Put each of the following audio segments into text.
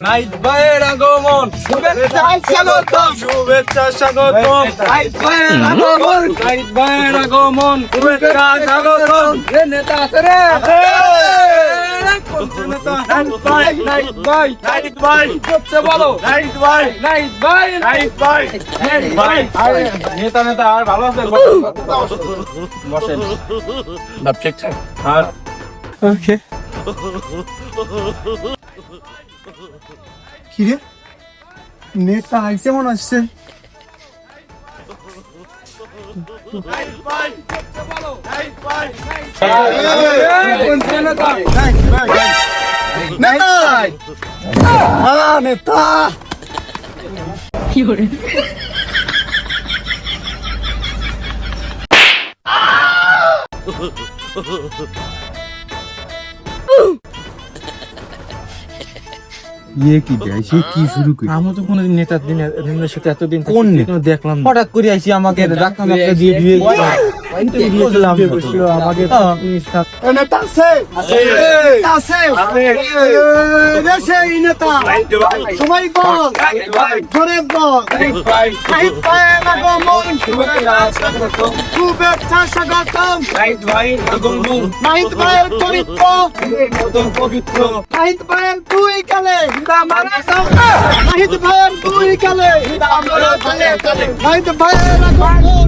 Night ভাইয়ের আগমন, শুভেচ্ছা স্বাগতম, শুভেচ্ছা স্বাগতম। নাইট ভাইয়ের আগমন, নাইট ভাইয়ের আগমন, শুভেচ্ছা স্বাগতম। রে নেতা আছে রে, কোন নেতা? নাইট ভাই, নাইট ভাই, নাইট ভাই, সবচেয়ে বলো নাইট ভাই, নাইট ভাই, নাইট ভাই, নাইট ভাই। নেতা নেতা আর ভালো আছে? বসেন, সব ঠিকঠাক? আর ওকে। কিরে নেটটা আইসে মনে হচ্ছে। নেতা ইয়ে কি দেয় সে কি শুরু করে? আমি তো কোনোদিন নেতার দিনের সাথে এতদিন কোন নেতা দেখলাম না। হঠাৎ করে আইসি আমাকে ধাক্কা মাক্কা দিয়ে দিয়ে আমাকে নেতা আছে আছে সেই নেতা সবাই বল ধরে বল নাহিদ ভাইয়ের আগমন, শুভেচ্ছা স্বাগতম। নাহিদ ভাইয়ের চরিত্র নাহিদ ভাইয়ের দুই কালে নাহিদ ভাইয়ের দুই কালে নাহিদ ভাইয়ের আগমন।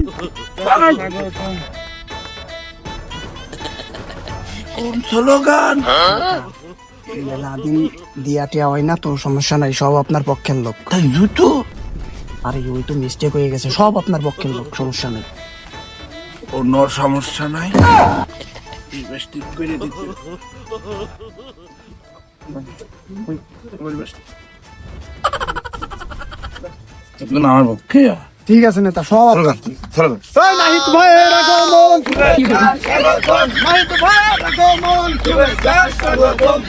দিন দিয়া টিয়া হয় না তো সমস্যা নাই, সব আপনার পক্ষের লোক। আরে ওই তো মিস্টেক হয়ে গেছে, সব আপনার পক্ষের লোক, সমস্যা নেই। কোনো সমস্যা নাই, ঠিক করে দিতে আমার পক্ষে ঠিক আছে নেতা, সব এই নাহিদ ভাইয়ের আগমন, নাহিদ ভাইয়ের আগমন, শুভেচ্ছা স্বাগতম।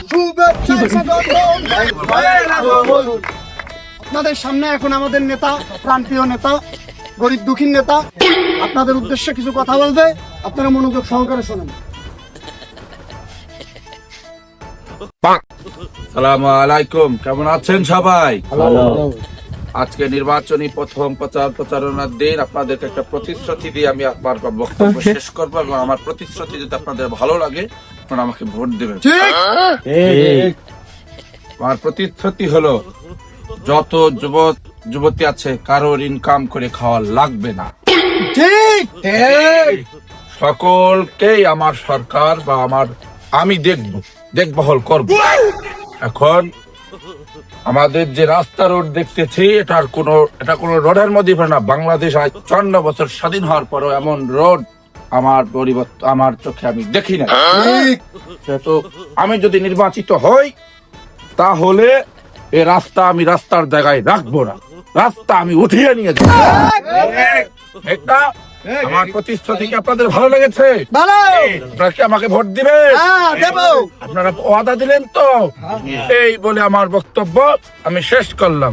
আপনাদের সামনে এখন আমাদের নেতা, প্রান্তীয় নেতা, গরিব দুঃখী নেতা আপনাদের উদ্দেশ্যে কিছু কথা বলবে, আপনারা মনোযোগ সহকারে শোনেন। সালামু আলাইকুম, কেমন আছেন সবাই? আজকে নির্বাচনী প্রথম প্রচারণার দিন আপনাদেরকে একটা প্রতিশ্রুতি দিয়ে আমি আপনার বক্তব্য শেষ করবো, এবং আমার প্রতিশ্রুতি যদি আপনাদের ভালো লাগে আপনারা আমাকে ভোট দেবেন। আমার প্রতিশ্রুতি হলো, যত যুবতী আছে কারোর ইনকাম করে খাওয়া লাগবে না, ঠিক সকলকেই আমার সরকার বা আমি দেখভাল করব। এখন আমাদের যে রাস্তা রোড দেখতেছি, এটা কোনো রোডের মধ্যে পড়ে না। বাংলাদেশ আজ 54 বছর স্বাধীন হওয়ার পরও এমন রোড আমার চোখে আমি দেখি না। তো আমি যদি নির্বাচিত হই তাহলে এই রাস্তা আমি রাস্তার জায়গায় রাখবো না, রাস্তা আমি উঠিয়ে নিয়ে যাবো। এটা আমার প্রতিশ্রুতি কি আপনাদের ভালো লেগেছে? আপনারা কি আমাকে ভোট দিবেন? আপনারা ওয়াদা দিলেন তো? এই বলে আমার বক্তব্য আমি শেষ করলাম।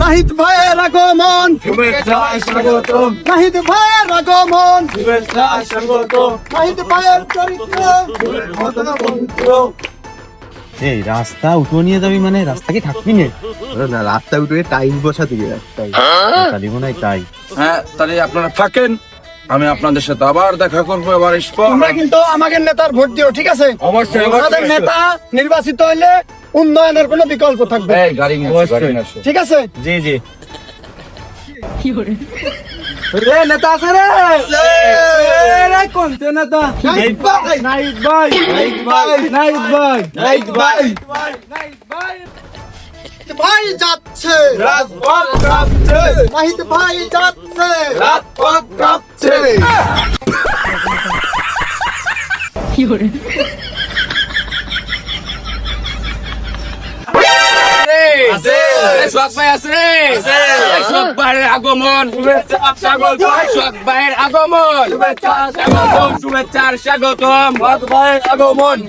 নাহিদ ভাইয়ের আগমন, শুভেচ্ছা স্বাগতম, নাহিদ ভাইয়ের আগমন, শুভেচ্ছা স্বাগতম। নাহিদ ভাইয়ের চরিত্র এই রাস্তা উঠো নিয়ে যাবি মানে রাস্তা কি থাকবি না? রাস্তা উঠে টাইম বসা দিবি রাস্তায় দিব নাই তাই। হ্যাঁ, তাহলে আপনারা থাকেন, আমি আপনাদের সাথে আবার দেখা করবো, আবার আসবো। তোমরা কিন্তু আমাদের নেতার ভোট দিও, ঠিক আছে? অবশ্যই, আমাদের নেতা নির্বাচিত হইলে উন্নয়নের কোনো বিকল্প থাকবে, এই গাড়ি নিয়ে আসো, গাড়ি নিয়ে আসো। ঠিক আছে? জি জি। রে নেতা আছে রে, কোন নেতা? নাহিদ ভাই, নাইট ভাই, নাইট ভাই, নাইট ভাই, নাইট ভাই, ভাই যাচ্ছে, রাজপথ কাঁপছে, নাহিদ ভাই যাচ্ছে, রাজপথ কাঁপছে। শোক ভাই আছে রে, শোক ভাইয়ের আগমন, শুভেচ্ছা স্বাগতম, শোক ভাইয়ের আগমন, শুভেচ্ছা স্বাগতম, শুভেচ্ছার স্বাগতম। রাত ভাইয়ের আগমন।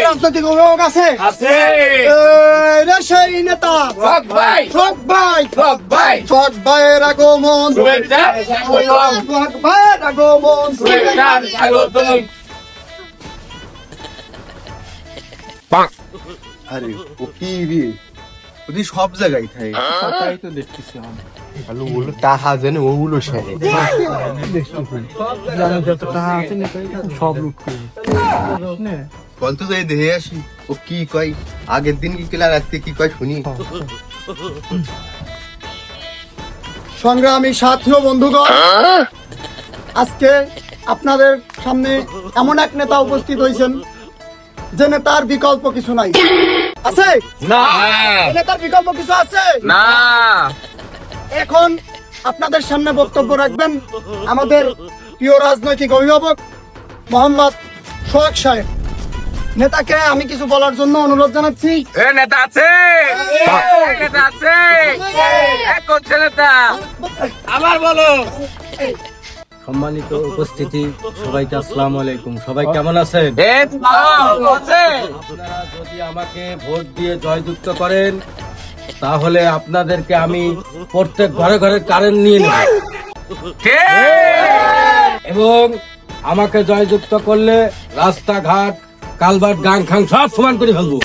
রাজনৈতিক অভিভাবক আছে, আছে সেই নেতা শোক ভাই, শোক ভাই, শোক ভাই, শোক ভাইয়ের আগমন, শুভেচ্ছা স্বাগতম, শোক ভাইয়ের আগমন, শুভেচ্ছার স্বাগতম। আরে ও কি রে ওদি সব জায়গায় থাকে তাই তো দেখতেছি আমি। ভালো বলো টাহা জানে ওগুলো সেরে জানো যত টাকা আছে না সব লুট করে বলতো যাই দেখে আসি ও কি কয় আগের দিন কি কেলা রাখতে কি কয় শুনি সংগ্রামী সাথী ও বন্ধুগণ, আজকে আপনাদের সামনে এমন এক নেতা উপস্থিত হয়েছেন যে নেতার বিকল্প কিছু নাই। আছে না এই নেতার বিকল্প কিছু আছে না এখন আপনাদের সামনে বক্তব্য রাখবেন আমাদের প্রিয় রাজনৈতিক অভিভাবক মোহাম্মদ সোহাগ সাহেব। নেতাকে আমি কিছু বলার জন্য অনুরোধ জানাচ্ছি। এ নেতা আছে নেতা আছে করছে নেতা আবার বলো। সম্মানিত উপস্থিতি সবাইকে আসসালামু আলাইকুম। সবাই কেমন আছেন? আপনারা যদি আমাকে ভোট দিয়ে জয়যুক্ত করেন তাহলে আপনাদেরকে আমি প্রত্যেক ঘরে ঘরে কারেন্ট নিয়ে নেব এবং আমাকে জয়যুক্ত করলে রাস্তাঘাট কালভার্ট গাং খাং সব সমান করে ফেলবো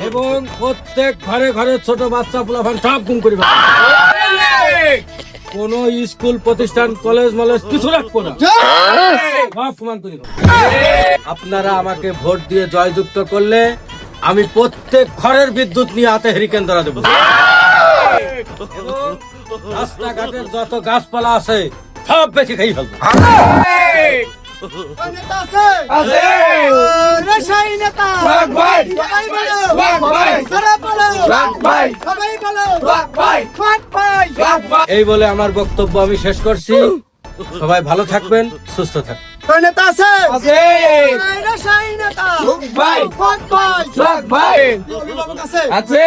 এবং প্রত্যেক ঘরে ঘরে ছোট বাচ্চা পোলাপান সব গুম করে ফেলবো। কোন স্কুল প্রতিষ্ঠান কলেজ মলেজ কিছু রাখবো না, সব সমান করে ফেলবো। আপনারা আমাকে ভোট দিয়ে জয়যুক্ত করলে আমি প্রত্যেক ঘরের বিদ্যুৎ নিয়ে হাতে হেরিকেন ধরা দেবো এবং রাস্তাঘাটের যত গাছপালা আছে সব বেশি খাই ফেলবো। নেতা আছে আছে রেশাই নেতা সোহাগ ভাই সবাই বলো সোহাগ ভাই ধরে বলো সোহাগ ভাই সবাই বলো সোহাগ ভাই সোহাগ ভাই সোহাগ ভাই এই বলে আমার বক্তব্য আমি শেষ করছি। সবাই ভালো থাকবেন, সুস্থ থাকবেন। ওই নেতা আছে আছে রেশাই নেতা সোহাগ ভাই সোহাগ ভাই সোহাগ ভাই অভিভাবক আছে আছে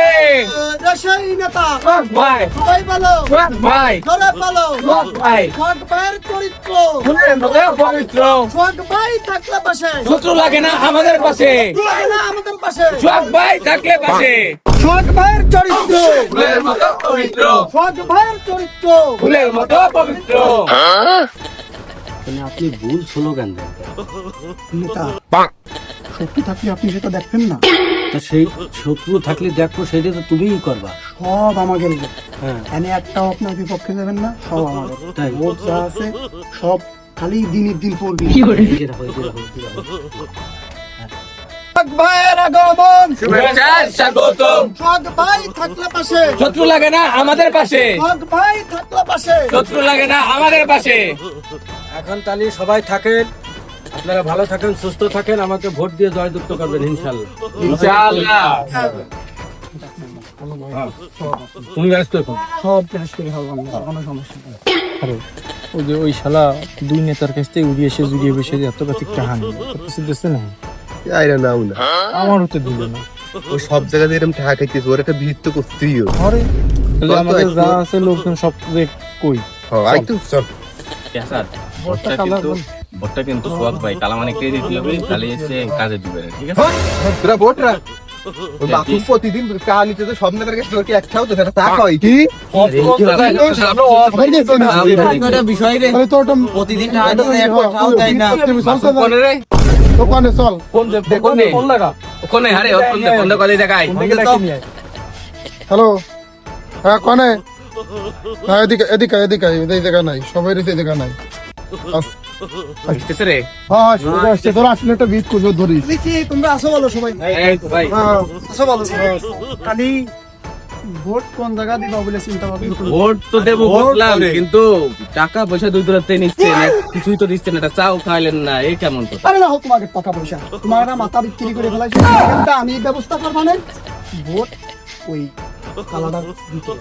রেশাই নেতা সোহাগ ভাই সবাই বলো সোহাগ ভাই ধরে বলো সোহাগ ভাই সোহাগ ভাইয়ের চরিত্র ফুলের মতো পবিত্র সোহাগ ভাই থাকলে পাশে শত্রু লাগে না আমাদের পাশে লাগে না আমাদের পাশে সোহাগ ভাই থাকলে পাশে সোহাগ ভাইয়ের চরিত্র ফুলের মতো পবিত্র সোহাগ ভাইয়ের চরিত্র ফুলের মতো পবিত্র আপনি ভুল স্লোগান দেন, নেতা শক্তি থাকলে আপনি সেটা দেখবেন না। তা সেই শত্রু থাকলে দেখো সেটা তো তুমিই করবা। সব আমাদের লোক। হ্যাঁ এনে একটাও আপনার বিপক্ষে যাবেন না, সব আমাদের। তাই ভোট যা আছে সব খালি দিনের দিন পড়বি। সোহাগ ভাইয়ের আগমন, শুভেচ্ছা স্বাগতম সোহাগ ভাই থাকলে পাশে, শত্রু লাগে না আমাদের পাশে সোহাগ ভাই থাকলে পাশে। শত্রু লাগে না আমাদের পাশে এখন তাহলে সবাই থাকেন, আপনারা ভালো থাকেন, সুস্থ থাকেন, আমাকে ভোট দিয়ে জয়যুক্ত করবেন ইনশাল্লাহ। ইনশাআল্লাহ তুমি ব্যস্ত এখন। সব শেষ করে হবে আমরা, কোনো সমস্যা নেই। ওই যে ওই শালা দুই নেতার কাছ থেকে উড়িয়ে এসে জুড়িয়ে বসে এত কাছে টাকা নিল কিছু দিচ্ছে না, আইরা নাও না আমারও তো দিল না। ও সব জায়গাতে এরকম টাকা খাইতেছে ওর একটা ভিড় তো করতেই হবে আরে তাহলে আমাদের যা আছে লোকজন সব কই আই তো চল ভোটটা কিন্তু সোহাগ ভাই কালামানে ক্রেডিট দিলে তাহলে এসে কাজে দিবে ঠিক আছে। তোরা ভোট রাখ ওই বাপু প্রতিদিন টাকা নিতে তো সব নেতার কাছে তোর কি একটাও তো সেটা টাকা হয় কি বিষয় রে প্রতিদিন টাকা দিতে একটাও দেয় না কোন রে দোকানে চল কোনে কোন লাগা কোনে আরে কোন কলে দেখাই হ্যালো হ্যাঁ কনে হ্যাঁ এদিকে এদিকে এদিকে এই জায়গা নাই সবাই রয়েছে এই জায়গা নাই আসতেছে রে হ্যাঁ তোরা আসলে একটা ভিত করবো ধরিস লিখি তোমরা আসো বলো সবাই, এই তো ভাই হ্যাঁ আসো বলো। খালি ভোট কোন জায়গা দিবা বলে চিন্তা ভাবনা করো। ভোট তো দেবো বুঝলাম কিন্তু টাকা পয়সা দুই দূরত্বে নিচ্ছেন কিছুই তো দিচ্ছেন এটা চাও খাইলেন না এই কেমন তো আরে না হোক তোমাকে টাকা পয়সা, তোমার মাথা বিক্রি করে ফেলাইছো, একটা আমি ব্যবস্থা করবো না। ভোট ওই কালাডা দিতে